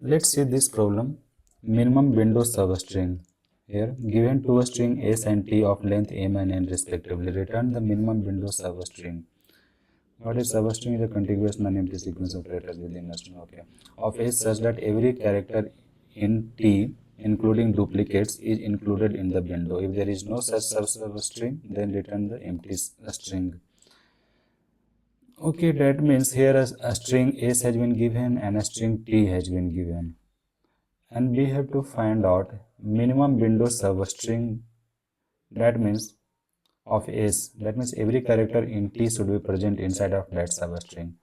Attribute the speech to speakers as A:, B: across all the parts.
A: Let's see this problem. Minimum window substring. Here, given two string s and t of length m and n respectively, return the minimum window substring. What is substring? Is a contiguous non-empty sequence of characters within a string. Okay, of s such that every character in t, including duplicates, is included in the window. If there is no such substring, then return the empty string. Okay, that means here a string s has been given and a string t has been given, and we have to find out minimum window substring. That means of s. That means every character in t should be present inside of that substring.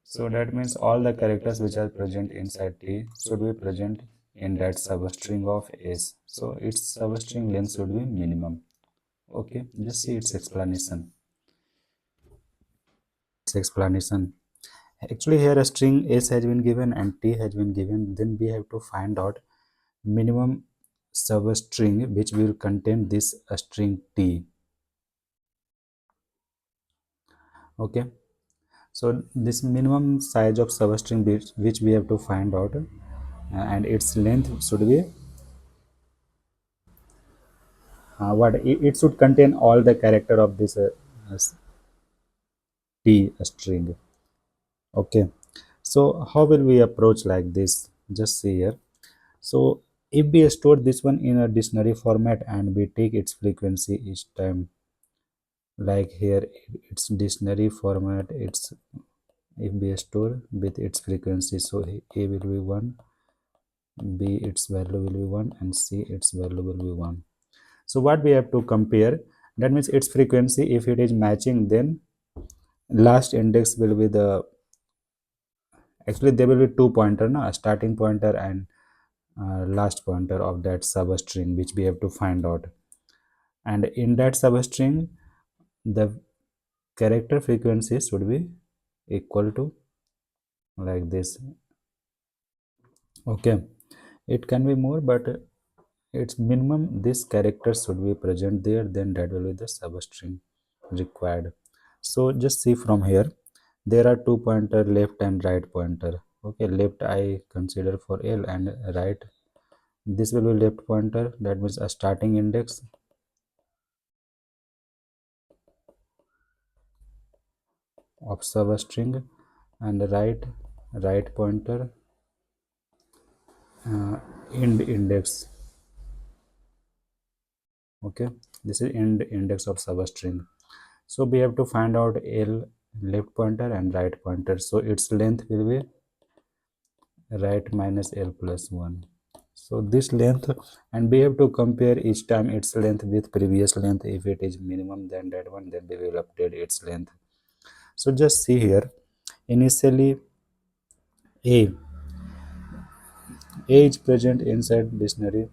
A: So that means all the characters which are present inside t should be present in that substring of s. So its substring length should be minimum. Okay, just see its explanation. Actually, here a string s has been given and t has been given. Then we have to find out minimum substring which will contain this string t. Okay, so this minimum size of substring which we have to find out, and its length should be what it should contain all the character of this t string. Okay, so how will we approach like this? Just see here. So if we store this one in a dictionary format and we take its frequency each time, like here its dictionary format, it's if we store with its frequency, so a will be 1, b its value will be 1, and c its value will be 1. So what we have to compare, that means its frequency, if it is matching, then last index will be the, actually there will be two pointer, a starting pointer and last pointer of that substring which we have to find out. And in that substring the character frequency should be equal to like this. Okay, it can be more, but its minimum this character should be present there, then that will be the substring required. So just see from here, there are two pointer, left and right pointer. Okay, left I consider for l, and right, this will be left pointer, that means a starting index of substring, and right pointer, end index. Okay, this is end index of substring. So we have to find out l, left pointer, and right pointer. So its length will be right minus l plus 1. So this length, and we have to compare each time its length with previous length. If it is minimum than that one, then we will update its length. So just see here, initially a is present inside dictionary.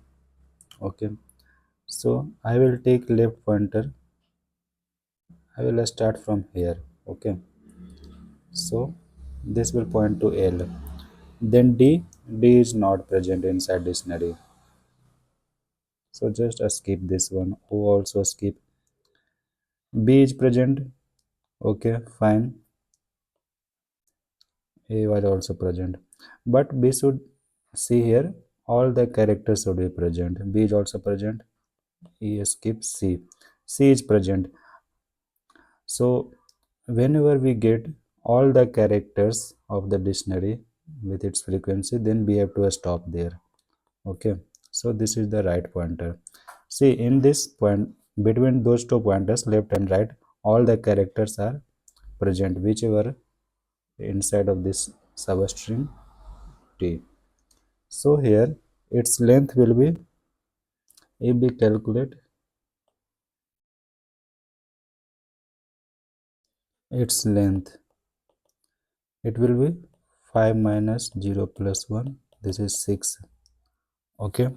A: Okay, so I will take left pointer, I will start from here. Okay, so this will point to l. Then d is not present inside dictionary, so just skip this one. O also skip. B is present. Okay, fine. A was also present, but we should see here all the characters should be present. B is also present. E skip. C is present. So whenever we get all the characters of the dictionary with its frequency, then we have to stop there. Okay, so this is the right pointer. See, in this point, between those two pointers, left and right, all the characters are present, whichever inside of this substring t. So here its length will be, if we calculate its length, it will be 5 minus 0 plus 1, this is 6. Okay,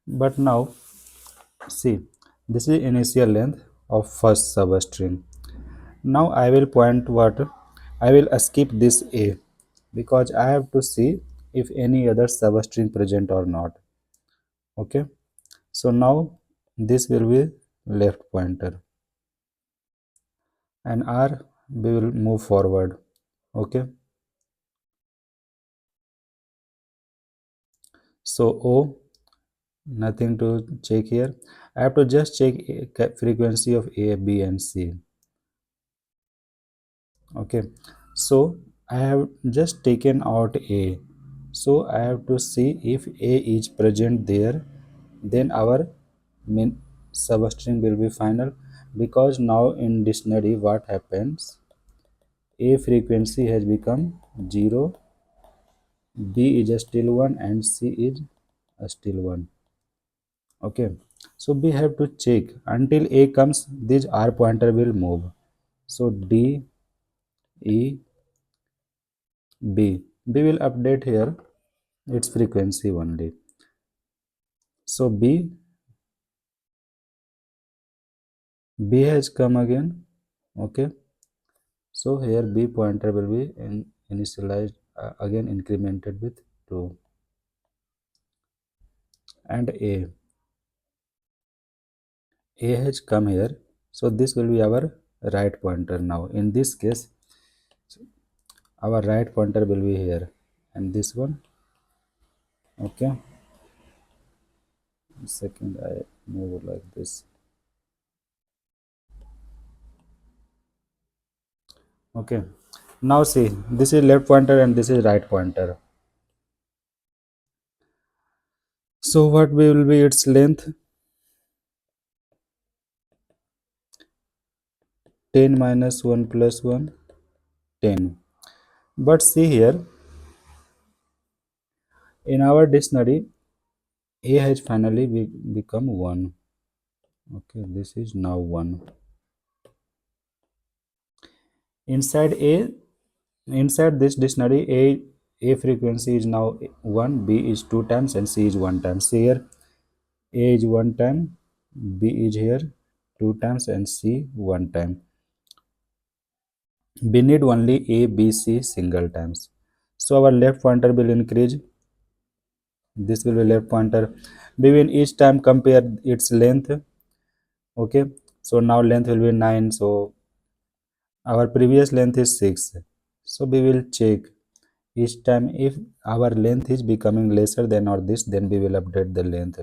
A: but now see, this is initial length of first substring. Now I will point what, I will skip this a, because I have to see if any other substring present or not. Okay, so now this will be left pointer, and r we will move forward. Okay, So O, nothing to check here. I have to just check frequency of A, B and C. Okay, so I have just taken out A, so I have to see if A is present there, then our main substring will be final. Because now in dictionary what happens, A frequency has become 0, B is a still 1 and C is a still 1. Okay, so we have to check until A comes, this R pointer will move. So D, E, B, we will update here its frequency only. So B has come again. Okay, so here B pointer will be initialized again, incremented with 2. And A has come here, so this will be our right pointer. Now in this case our right pointer will be here, and this one. Okay, second I move like this. Okay, now see, this is left pointer and this is right pointer. So what will be its length? 10 minus 1 plus 1, 10. But see here, in our dictionary A has finally become 1. Okay, this is now 1. Inside A, inside this dictionary, A frequency is now 1, B is 2 times and C is 1 time. See here, A is 1 time, B is here 2 times and C 1 time. We need only A, B, C single times. So our left pointer will increase. This will be left pointer. We will each time compare its length. Okay, so now length will be 9. So our previous length is 6. So we will check each time if our length is becoming lesser than or this, then we will update the length.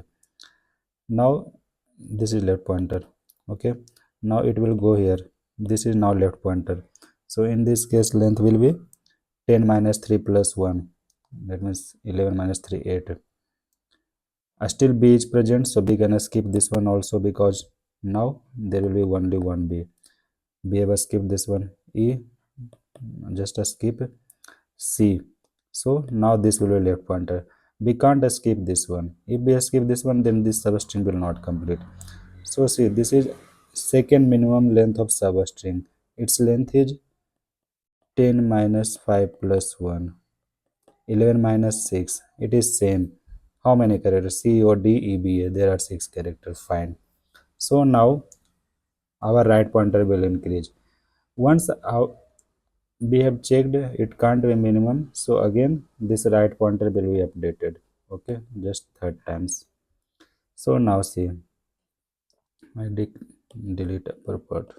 A: Now this is left pointer. Okay, now it will go here. This is now left pointer. So in this case length will be 10 minus 3 plus 1, that means 11 minus 3, 8. Still B is present, so we gonna skip this one also, because now there will be only one B. We have skip this one. E, just a skip. C, so now this will be left pointer. We can't skip this one. If we skip this one, then this substring will not complete. So see, this is second minimum length of substring. Its length is 10 minus 5 plus 1, 11 minus 6. It is same. How many characters? C, O, D, E, B, A. There are 6 characters. Fine. So now our right pointer will increase. Once we have checked it can't be minimum, so again this right pointer will be updated. Okay, just third times. So now see, I delete upper part.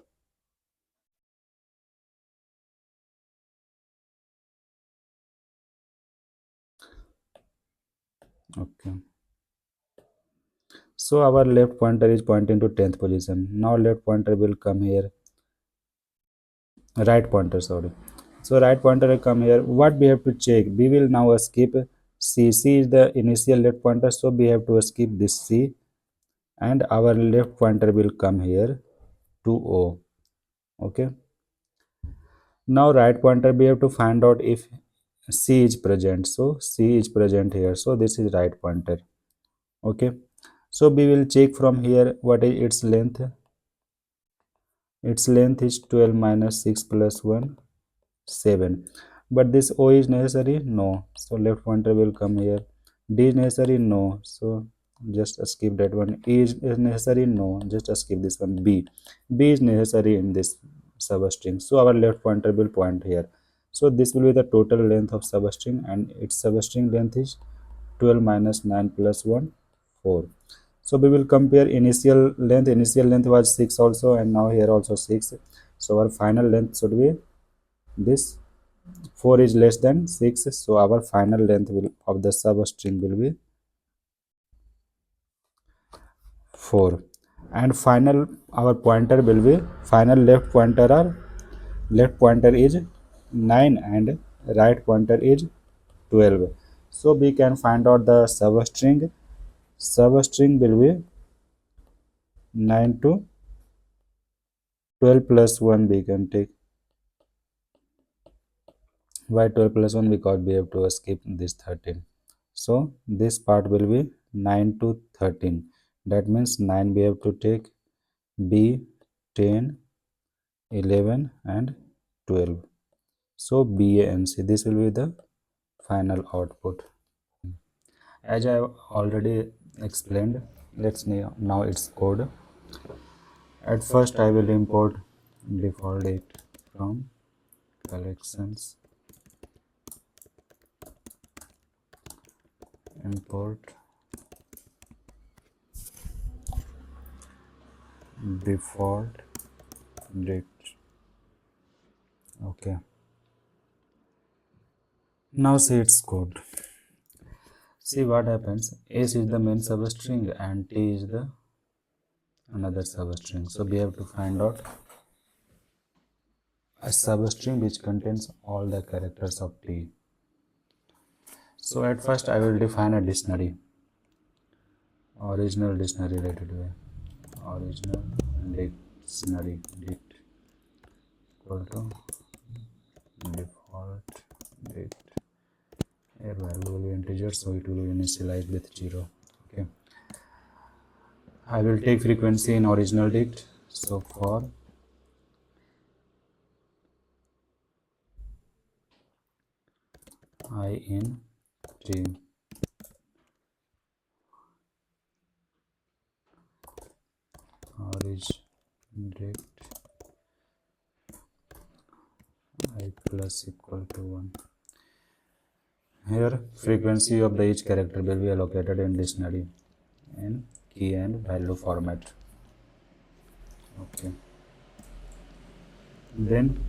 A: Okay, so our left pointer is pointing to 10th position. Now left pointer will come here, right pointer, sorry. So right pointer will come here. What we have to check, we will now skip C. C is the initial left pointer, so we have to skip this C, and our left pointer will come here to O. Okay, now right pointer we have to find out if C is present. So C is present here, so this is right pointer. Okay, so we will check from here what is its length. Its length is 12 minus 6 plus 1, 7. But this O is necessary? No. So left pointer will come here. D is necessary? No. So just skip that one. E is necessary? No. Just skip this one. B. B is necessary in this substring. So our left pointer will point here. So this will be the total length of substring, and its substring length is 12 minus 9 plus 1, 4. So we will compare initial length. Initial length was 6 also, and now here also 6. So our final length should be this. 4 is less than 6, so our final length will of the substring will be 4, and final our pointer will be final left pointer is 9 and right pointer is 12. So we can find out the substring will be 9 to 12 plus 1. We can take why 12 plus 1, because we have to skip this 13. So this part will be 9 to 13. That means 9 we have to take, b 10, 11 and 12. So b a and c, this will be the final output. As I already explained, let's now its code. At first I will import default date from collections, import default date. Okay, now see its code. See what happens. S is the main substring and T is the another substring. So we have to find out a substring which contains all the characters of T. So at first I will define a dictionary, original dictionary related way. Original dictionary dict equal to default date. A value will be integer, so it will be initialized with 0. Okay. I will take frequency in original dict. So for I in T, origin dict I plus equal to 1. Here frequency of the each character will be allocated in dictionary in key and value format. Okay. Then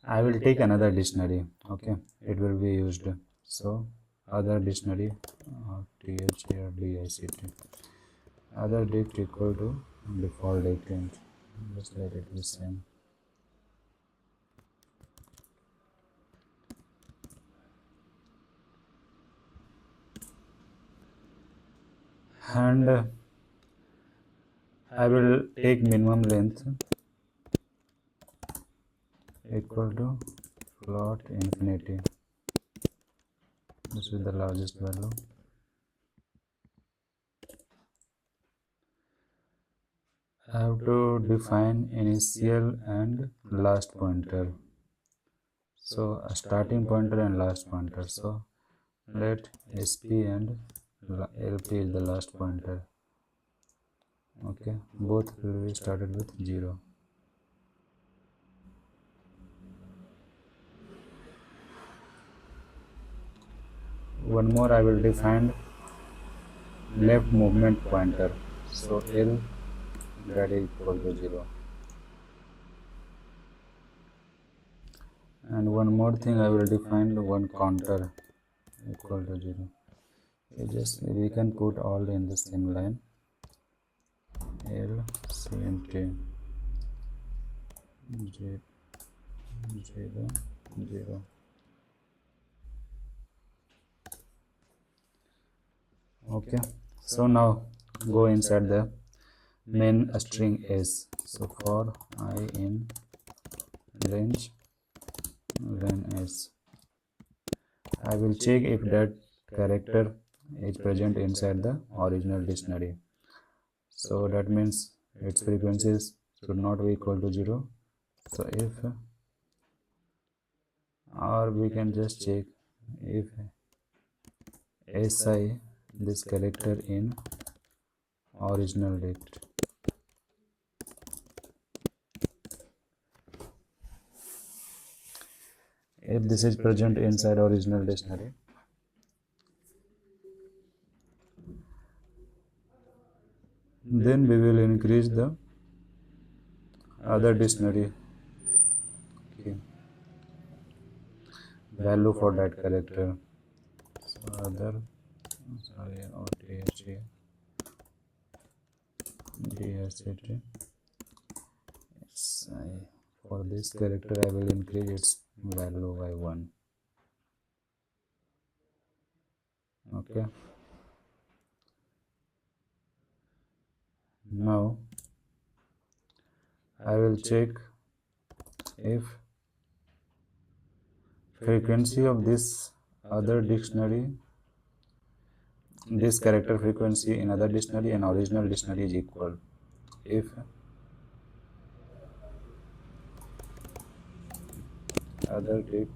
A: I will take another dictionary. Okay, it will be used. So other dictionary, THARDICT, other dict equal to default dict, and just let it be same. And I will take minimum length equal to float infinity. This is the largest value. I have to define initial and last pointer. So a starting pointer and last pointer. So let SP and LP is the last pointer. Okay, both will be started with 0. One more I will define left movement pointer. So L that is equal to 0. And one more thing, I will define one counter equal to 0. We can put all in the same line. L C and T 0 0. Okay, so now go inside the main string S. So for I in range len S, I will check if that character is present inside the original dictionary. So that means its frequencies should not be equal to 0. So if, or we can just check if SI, this character in original dict, if this is present inside original dictionary, then we will increase the other dictionary. Okay. value for that character. So other, sorry, OTHG, DSCT. For this character I will increase its value by 1. Okay. Now I will check if frequency of this other dictionary, this character frequency in other dictionary and original dictionary is equal. If other dict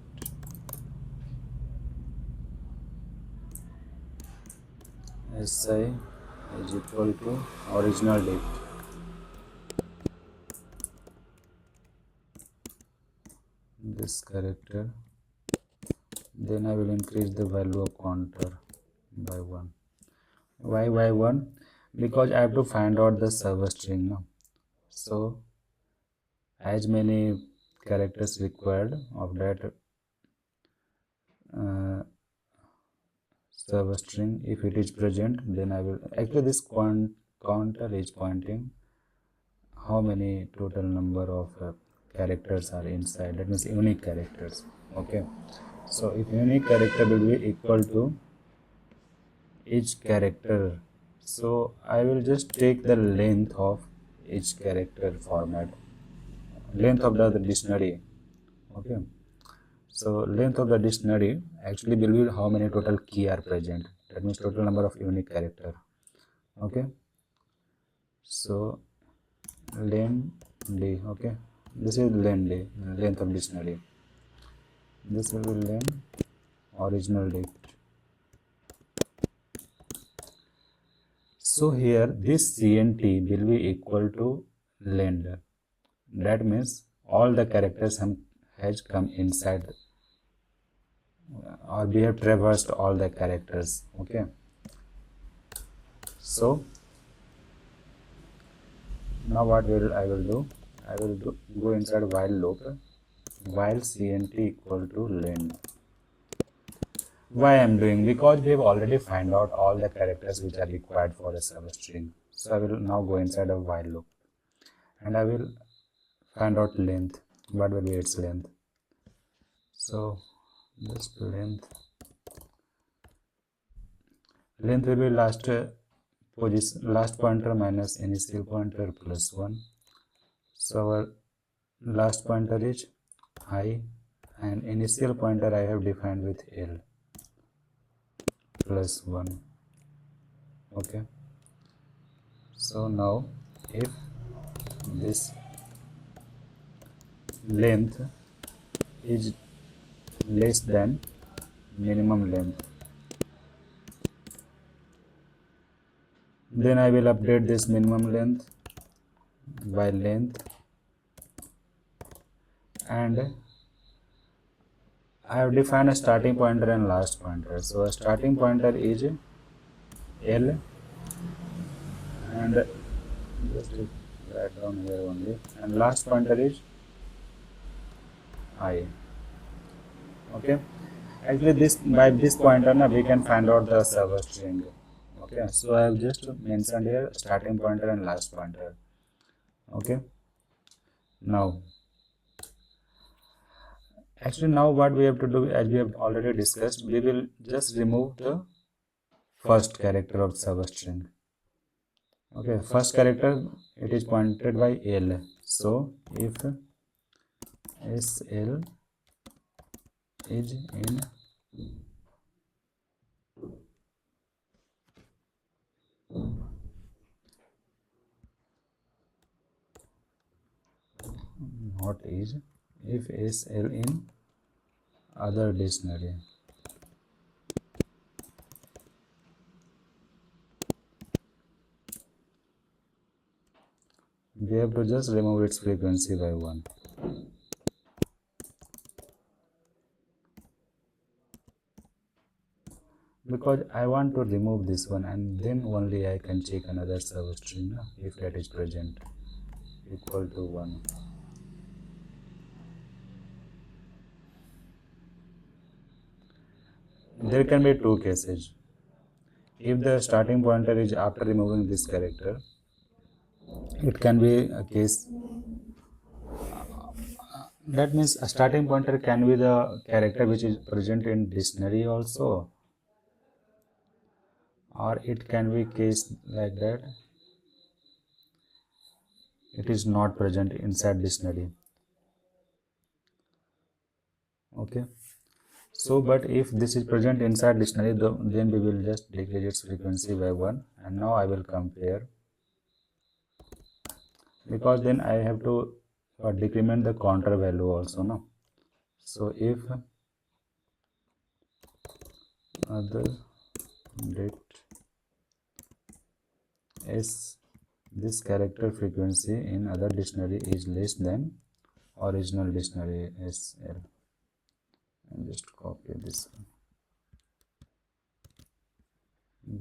A: SI is equal to original dict, this character, then I will increase the value of counter by 1. Why by 1? Because I have to find out the substring. No? So as many characters required of that substring, if it is present, then I will actually this counter is pointing how many total number of characters are inside, that means unique characters. Okay, so if unique character will be equal to each character, so I will just take the length of each character format, length of the dictionary. Okay, so length of the dictionary actually will be how many total key are present, that means total number of unique character. Okay, so len d. Okay, this is len d, length of dictionary. This will be len original dict. So here this CNT will be equal to length. That means all the characters has come inside, or we have traversed all the characters. Okay, so now what I will do? I will go inside while loop, while CNT equal to len. Why I am doing? Because we have already find out all the characters which are required for a substring. So I will now go inside a while loop and I will find out length. What will be its length? So just length will be last position, last pointer minus initial pointer plus 1. So our last pointer is I and initial pointer I have defined with L plus 1. Okay, so now if this length is less than minimum length, then I will update this minimum length by length, and I have defined a starting pointer and last pointer. So a starting pointer is L, and just write down here only, and last pointer is I. Okay, actually this by this pointer now we can find out the server string. Okay, so I have just mentioned here starting pointer and last pointer. Okay, now actually now what we have to do, as we have already discussed, we will just remove the first character of substring. Okay, first character, it is pointed by L. So if SL is in not is, if SL in other dictionary, we have to just remove its frequency by 1. Because I want to remove this one, and then only I can check another substring if that is present equal to 1. there can be two cases. If the starting pointer is after removing this character, it can be a case. That means a starting pointer can be the character which is present in dictionary also, or it can be case like that it is not present inside dictionary. Okay. So, but if this is present inside dictionary, then we will just decrease its frequency by 1. And now I will compare, because then I have to decrement the counter value also, no? So, if other date is this character frequency in other dictionary is less than original dictionary SL, and just copy this one.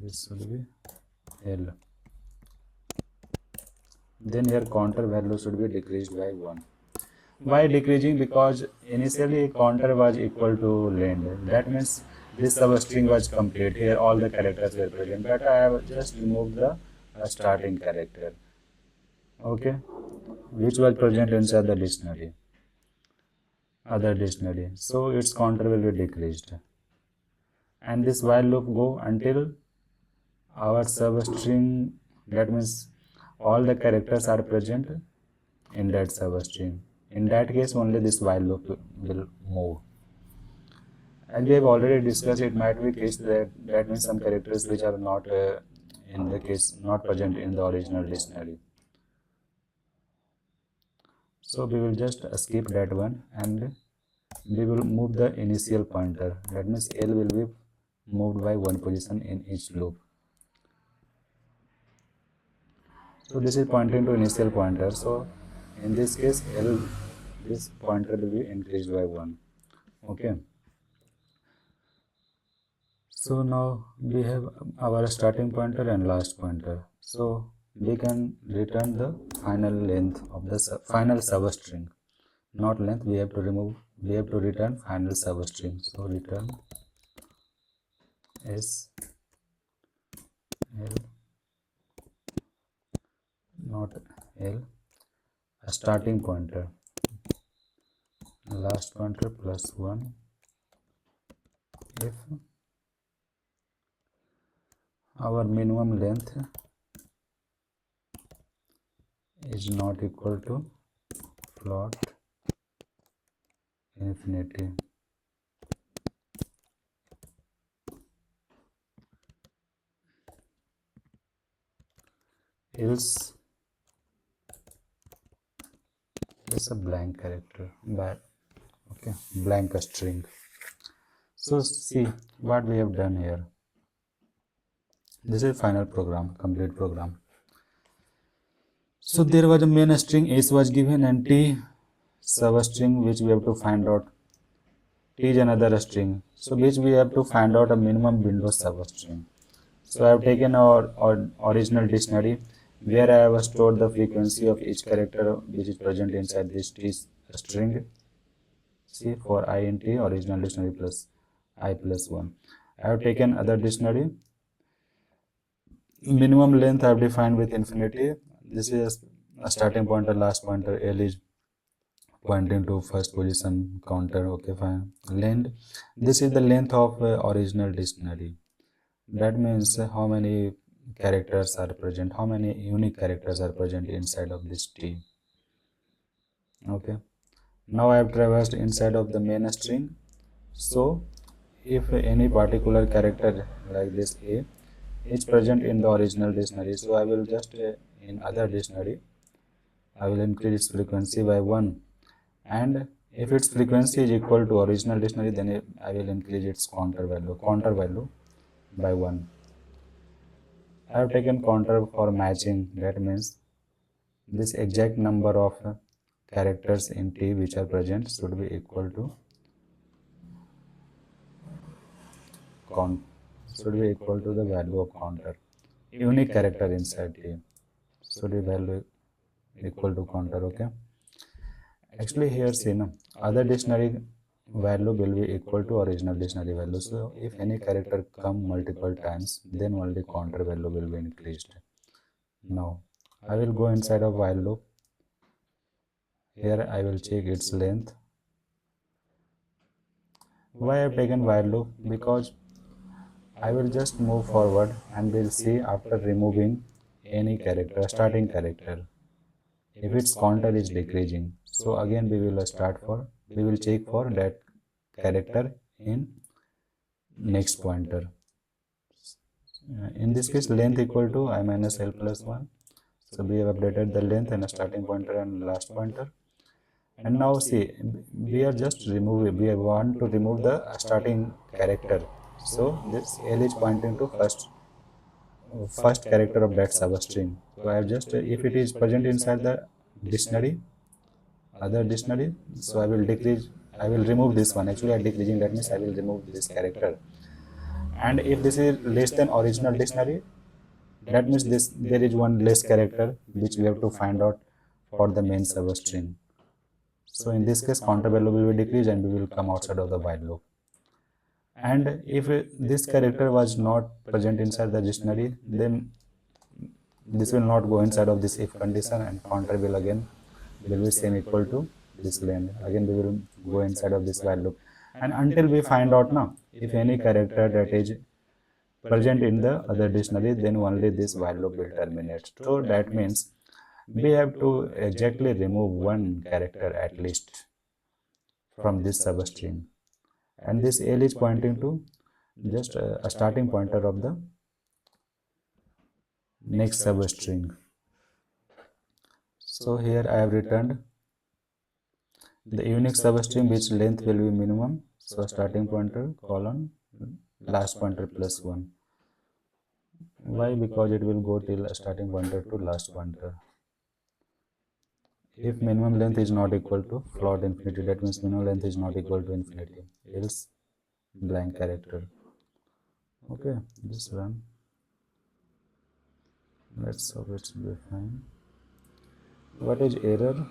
A: This should be L. Then here counter value should be decreased by 1. Why decreasing? Because initially counter was equal to length. That means this substring was complete. Here all the characters were present, but I have just removed the starting character. Okay, which was present inside the dictionary, other dictionary. So its counter will be decreased, and this while loop go until our substring. That means all the characters are present in that substring. In that case, only this while loop will move. As we have already discussed, it might be case that means some characters which are not in the case not present in the original dictionary. So we will just skip that one, and we will move the initial pointer. That means L will be moved by one position in each loop. So this is pointing to initial pointer. So in this case, L, this pointer will be increased by 1. Okay. So now we have our starting pointer and last pointer. So we can return the final length of the final substring. Not length, we have to remove, we have to return final substring. So return S L, not L, a starting pointer, last pointer plus 1 if our minimum length is not equal to float infinity. Else is a blank character, okay, blank string. So see what we have done here. This is final program, complete program. So there was a main string S was given and T substring which we have to find out. T is another string, so which we have to find out a minimum window substring. So I have taken our original dictionary where I have stored the frequency of each character which is present inside this T string. See, for I in T original dictionary plus I plus 1. I have taken other dictionary. Minimum length I have defined with infinity. This is a starting pointer, last pointer. L is pointing to first position counter. Okay, fine. Length. This is the length of original dictionary. That means how many characters are present, how many unique characters are present inside of this T. Okay. Now I have traversed inside of the main string. So if any particular character like this A is present in the original dictionary, so I will just in other dictionary I will increase its frequency by 1, and if its frequency is equal to original dictionary, then I will increase its counter value by 1. I have taken counter for matching. That means this exact number of characters in T which are present should be equal to the value of counter. Unique character inside T should be value equal to counter. Okay. Actually here see, no, other dictionary value will be equal to original dictionary value. So if any character come multiple times, then only counter value will be increased. Now I will go inside of while loop. Here I will check its length. Why I have taken while loop? Because I will just move forward and we'll see after removing any character, starting character, if its counter is decreasing. So again we will check for that character in next pointer. In this case length equal to I minus L plus 1. So we have updated the length and a starting pointer and last pointer. And now see, we are just removing, we want to remove the starting character. So this L is pointing to first character of that substring. So I have just, if it is present inside the dictionary, other dictionary, so I will remove this one. Actually I am decreasing, that means I will remove this character. And if this is less than original dictionary, that means this there is one less character which we have to find out for the main substring. So in this case counter value will be decreased and we will come outside of the while loop. And if this character was not present inside the dictionary, then this will not go inside of this if condition, and counter will be same equal to this length. Again we will go inside of this while loop, and until we find out now if any character that is present in the other dictionary, then only this while loop will terminate. So that means we have to exactly remove one character at least from this substring, and this L is pointing to just a starting pointer of the next substring. So here I have returned the unique substring which length will be minimum. So starting pointer colon last pointer plus 1. Why? Because it will go till starting pointer to last pointer. If minimum length is not equal to float infinity, that means minimum length is not equal to infinity, else blank character. Okay, just run. Let's hope it's be fine. What is error?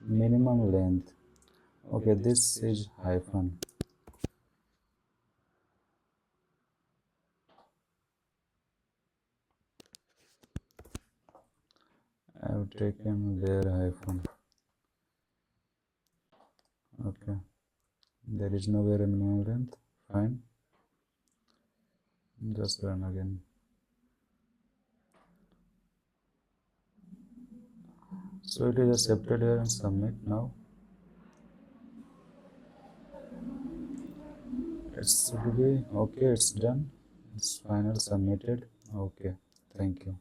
A: Minimum length. Okay, this is hyphen. I have taken there hyphen. Okay, there is no error minimum length. Fine. Just run again. So it is accepted here and submit now. It should be okay, it's done. It's final submitted. Okay, thank you.